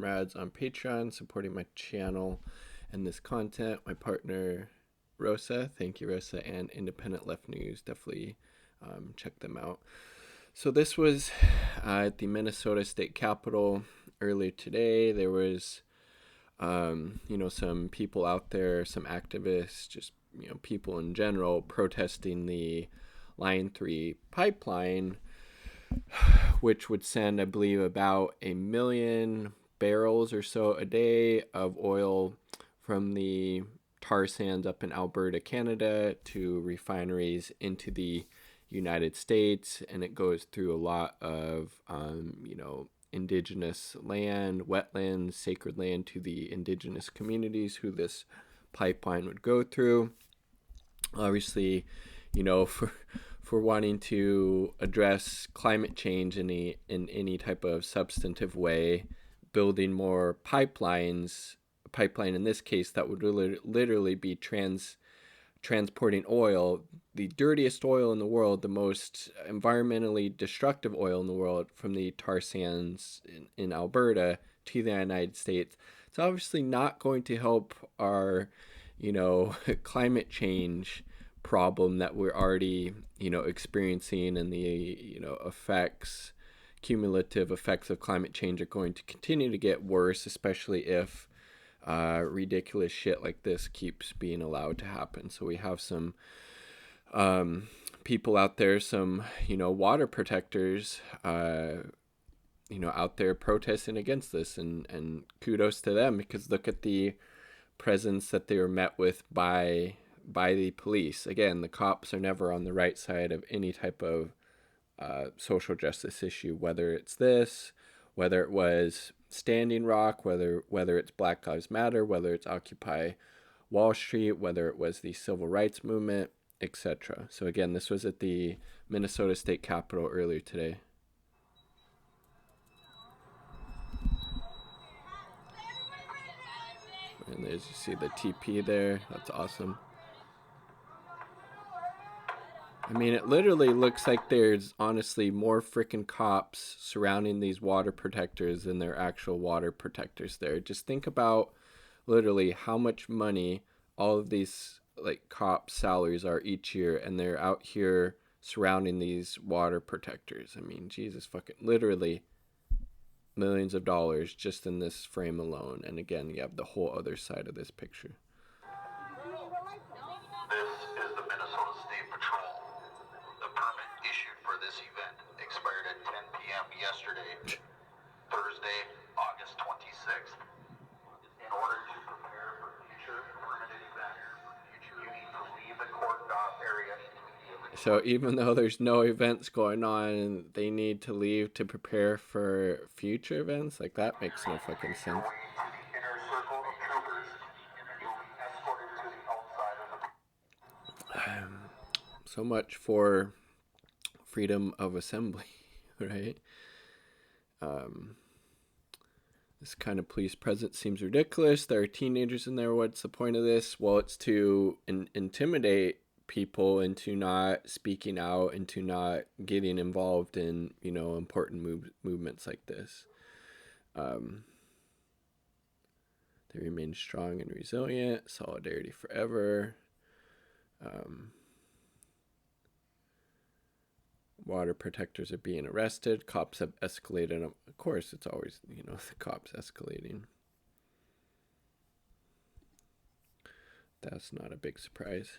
comrades on Patreon supporting my channel and this content. My partner, Rosa. Thank you, Rosa, and Independent Left News. Definitely check them out. So this was at the Minnesota State Capitol earlier today. There was, some people out there, some activists, just, people in general protesting the Line 3 pipeline, which would send, I believe, about 1 million barrels or so a day of oil from the tar sands up in Alberta, Canada, to refineries into the United States. And it goes through a lot of, indigenous land, wetlands, sacred land to the indigenous communities who this pipeline would go through. Obviously, for wanting to address climate change in any type of substantive way, building more pipelines, a pipeline in this case that would literally be transporting oil, the dirtiest oil in the world, the most environmentally destructive oil in the world, from the tar sands in Alberta to the United States. It's obviously not going to help our, climate change problem that we're already, experiencing, and the, cumulative effects of climate change are going to continue to get worse, especially if ridiculous shit like this keeps being allowed to happen. So we have some people out there, some, water protectors, out there protesting against this, and kudos to them, because look at the presence that they were met with by the police. Again, the cops are never on the right side of any type of social justice issue, whether it's this, whether it was Standing Rock, whether it's Black Lives Matter, whether it's Occupy Wall Street, whether it was the civil rights movement, etc. So again, this was at the Minnesota State Capitol earlier today. And there's, you see the TP there. That's awesome. I mean, it literally looks like there's honestly more freaking cops surrounding these water protectors than there are actual water protectors there. Just think about literally how much money all of these cop salaries are each year, and they're out here surrounding these water protectors. I mean, Jesus fucking, literally millions of dollars just in this frame alone. And again, you have the whole other side of this picture. This is the Minnesota State Patrol. The permit issued for this event expired at 10 p.m. yesterday, Thursday, August 26th. In order to prepare for future permitted events, you need to leave the cordoned-off area immediately. So even though there's no events going on, they need to leave to prepare for future events? Like, that makes no fucking sense. So much for freedom of assembly, right? This kind of police presence seems ridiculous. There are teenagers in there. What's the point of this? Well, it's to intimidate people into not speaking out, into not getting involved in, important movements like this. They remain strong and resilient. Solidarity forever. Water protectors are being arrested. Cops have escalated. Of course, it's always, the cops escalating. That's not a big surprise.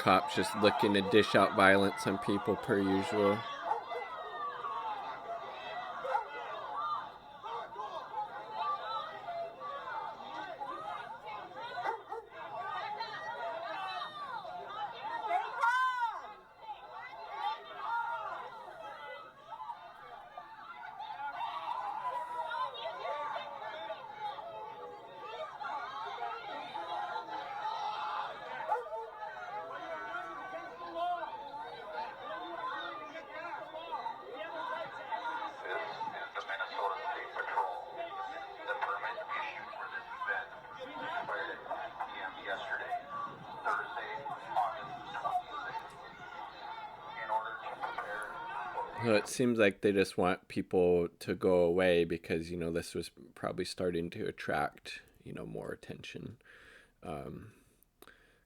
Cops just looking to dish out violence on people per usual. So it seems like they just want people to go away because, you know, this was probably starting to attract, you know, more attention. Um,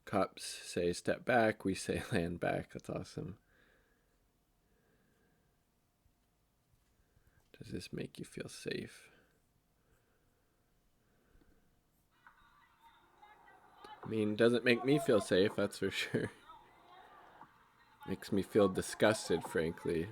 Cops say step back, we say land back. That's awesome. Does this make you feel safe? I mean, doesn't make me feel safe, that's for sure. Makes me feel disgusted, frankly.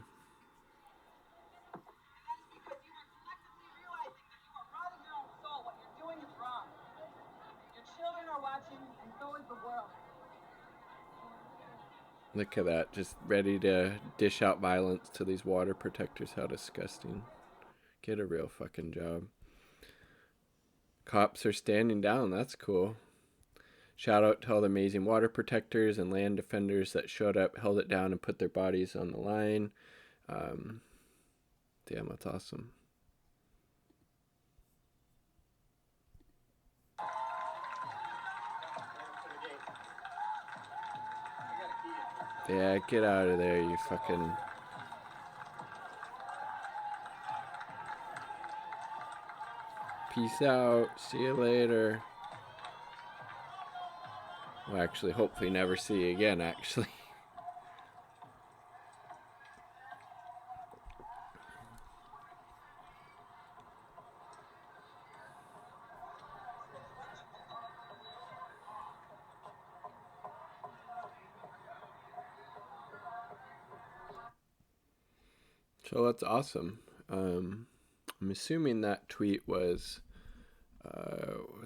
Look at that, just ready to dish out violence to these water protectors. How disgusting. Get a real fucking job. Cops are standing down, that's cool. Shout out to all the amazing water protectors and land defenders that showed up, held it down, and put their bodies on the line. Um, Damn, that's awesome. Yeah, get out of there, you fucking. Peace out. See you later. Well, actually, hopefully never see you again, actually. So that's awesome. I'm assuming that tweet was,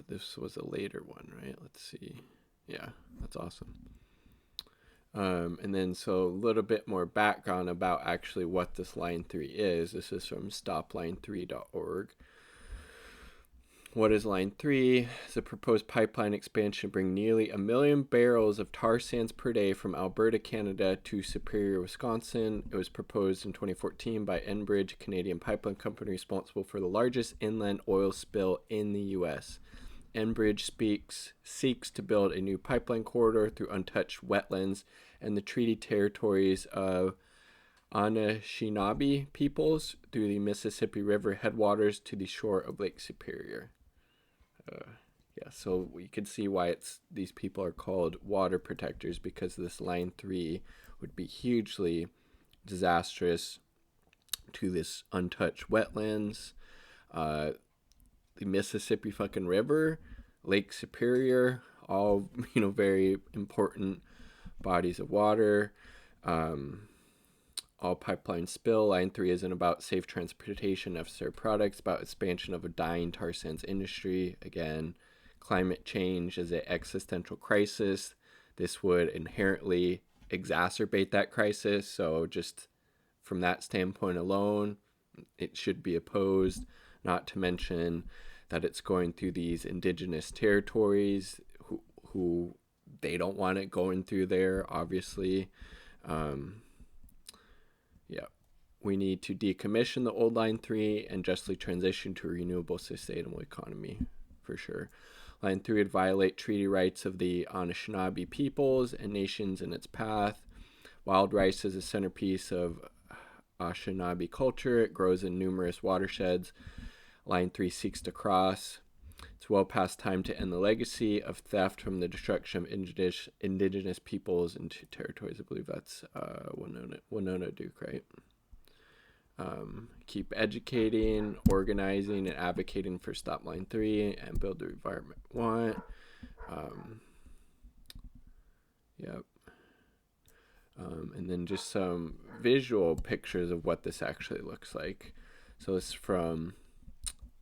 this was a later one, right? Let's see. Yeah, that's awesome. And then so a little bit more background about actually what this line 3 is. This is from stopline3.org. What is Line 3? It's a proposed pipeline expansion to bring nearly 1 million barrels of tar sands per day from Alberta, Canada to Superior, Wisconsin. It was proposed in 2014 by Enbridge, a Canadian pipeline company responsible for the largest inland oil spill in the U.S. Enbridge seeks to build a new pipeline corridor through untouched wetlands and the treaty territories of Anishinaabe peoples through the Mississippi River headwaters to the shore of Lake Superior. Yeah, so you can see why these people are called water protectors, because this line 3 would be hugely disastrous to this untouched wetlands, the Mississippi fucking River, Lake Superior, all, you know, very important bodies of water. All pipeline spill. Line 3 isn't about safe transportation of certain products, about expansion of a dying tar sands industry. Again, climate change is an existential crisis. This would inherently exacerbate that crisis. So just from that standpoint alone, it should be opposed. Not to mention that it's going through these indigenous territories who they don't want it going through there, obviously. Yeah. We need to decommission the old Line 3 and justly transition to a renewable, sustainable economy, for sure. Line 3 would violate treaty rights of the Anishinaabe peoples and nations in its path. Wild rice is a centerpiece of Anishinaabe culture. It grows in numerous watersheds. Line 3 seeks to cross. It's well past time to end the legacy of theft from the destruction of indigenous peoples into territories. I believe that's Winona Duke, right? Keep educating, organizing, and advocating for Stop Line 3 and build the environment we want. Yep. And then just some visual pictures of what this actually looks like. So this is from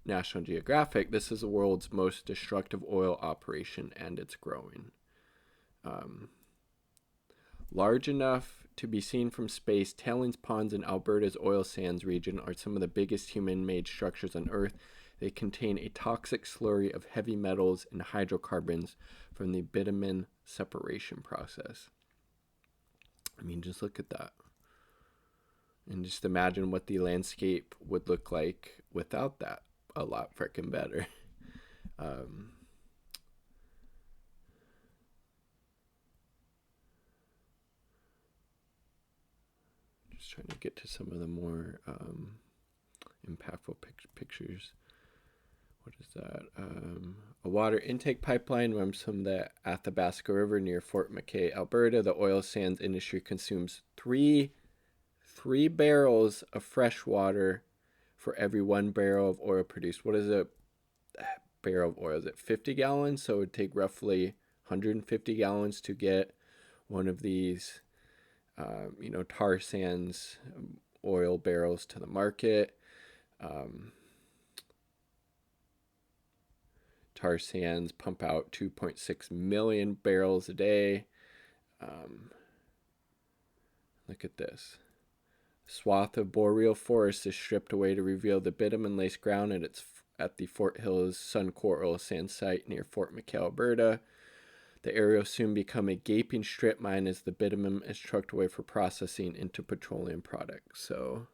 National Geographic. This is the world's most destructive oil operation, and it's growing. Large enough to be seen from space, tailings ponds in Alberta's oil sands region are some of the biggest human-made structures on Earth. They contain a toxic slurry of heavy metals and hydrocarbons from the bitumen separation process. I mean, just look at that. And just imagine what the landscape would look like without that. A lot freaking better. just trying to get to some of the more impactful pictures. What is that? A water intake pipeline runs from the Athabasca River near Fort McKay, Alberta. The oil sands industry consumes three barrels of fresh water for every 1 barrel of oil produced. What is a barrel of oil? Is it 50 gallons? So it would take roughly 150 gallons to get one of these, tar sands oil barrels to the market. Tar sands pump out 2.6 million barrels a day. Look at this. Swath of boreal forest is stripped away to reveal the bitumen-laced ground at the Fort Hills Suncor oil sand site near Fort McKay, Alberta. The area will soon become a gaping strip mine as the bitumen is trucked away for processing into petroleum products. So,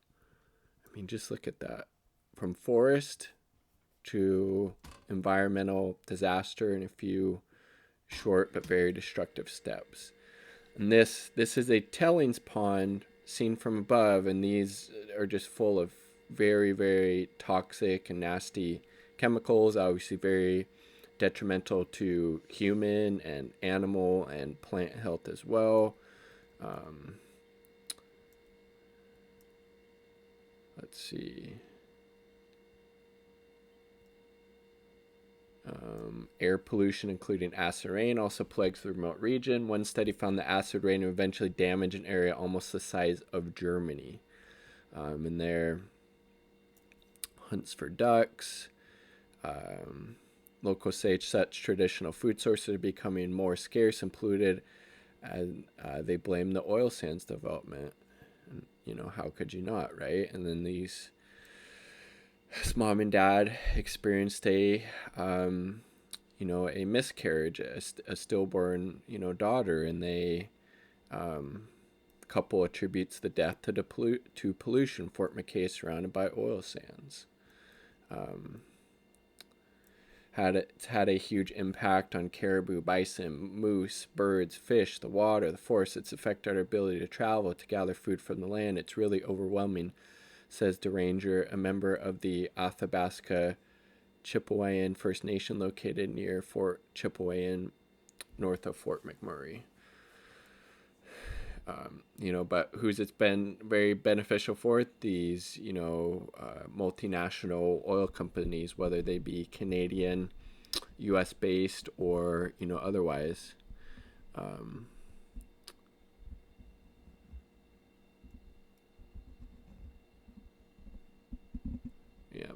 I mean, just look at that. From forest to environmental disaster in a few short but very destructive steps. And this is a tailings pond seen from above, and these are just full of very, very toxic and nasty chemicals, obviously very detrimental to human and animal and plant health as well. Let's see. Air pollution, including acid rain, also plagues the remote region. One study found that acid rain would eventually damage an area almost the size of Germany. And there, hunts for ducks. Locals say such traditional food sources are becoming more scarce and polluted, and they blame the oil sands development. And, how could you not, right? And then this mom and dad experienced a miscarriage, a stillborn, daughter, and they couple attributes the death to pollution. Fort McKay is surrounded by oil sands. It's had a huge impact on caribou, bison, moose, birds, fish, the water, the forest. It's affected our ability to travel, to gather food from the land. It's really overwhelming, says DeRanger, a member of the Athabasca Chippewayan First Nation located near Fort Chippewayan, north of Fort McMurray. But who's it's been very beneficial for? These, multinational oil companies, whether they be Canadian, U.S. based, or, otherwise.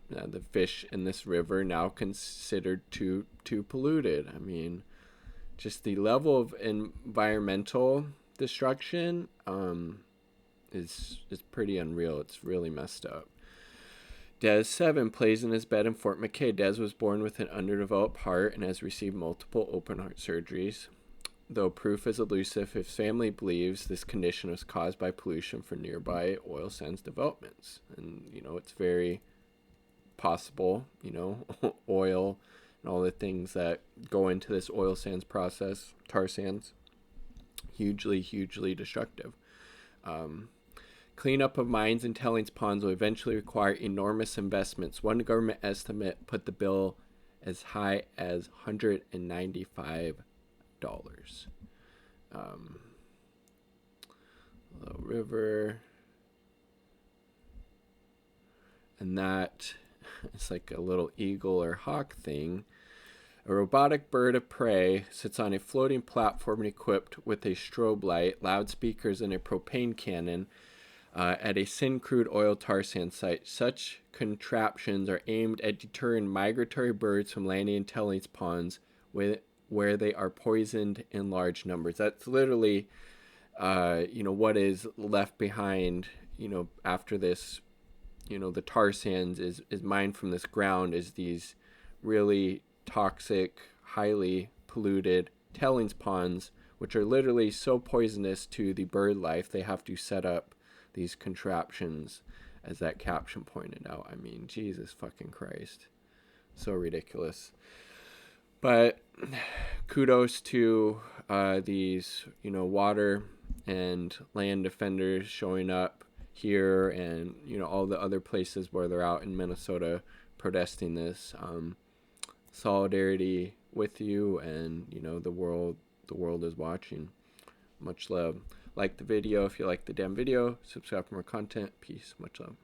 Now the fish in this river now considered too polluted. I mean, just the level of environmental destruction is pretty unreal. It's really messed up. Des 7 plays in his bed in Fort McKay. Des was born with an underdeveloped heart and has received multiple open heart surgeries. Though proof is elusive, his family believes this condition was caused by pollution from nearby oil sands developments. And, it's very possible, oil and all the things that go into this oil sands process, tar sands, hugely destructive. Cleanup of mines and tailings ponds will eventually require enormous investments. One government estimate put the bill as high as $195. Little river. And that is like a little eagle or hawk thing. A robotic bird of prey sits on a floating platform equipped with a strobe light, loudspeakers, and a propane cannon at a Syncrude oil tar sand site. Such contraptions are aimed at deterring migratory birds from landing in tailings ponds where they are poisoned in large numbers. That's literally, what is left behind, after this, the tar sands is mined from this ground is these really toxic, highly polluted tailings ponds, which are literally so poisonous to the bird life, they have to set up these contraptions, as that caption pointed out. I mean, Jesus fucking Christ. So ridiculous. But kudos to these, water and land defenders showing up here and, all the other places where they're out in Minnesota protesting this. Solidarity with you, and the world is watching. Much love. Like the video if you like the damn video. Subscribe for more content. Peace. Much love.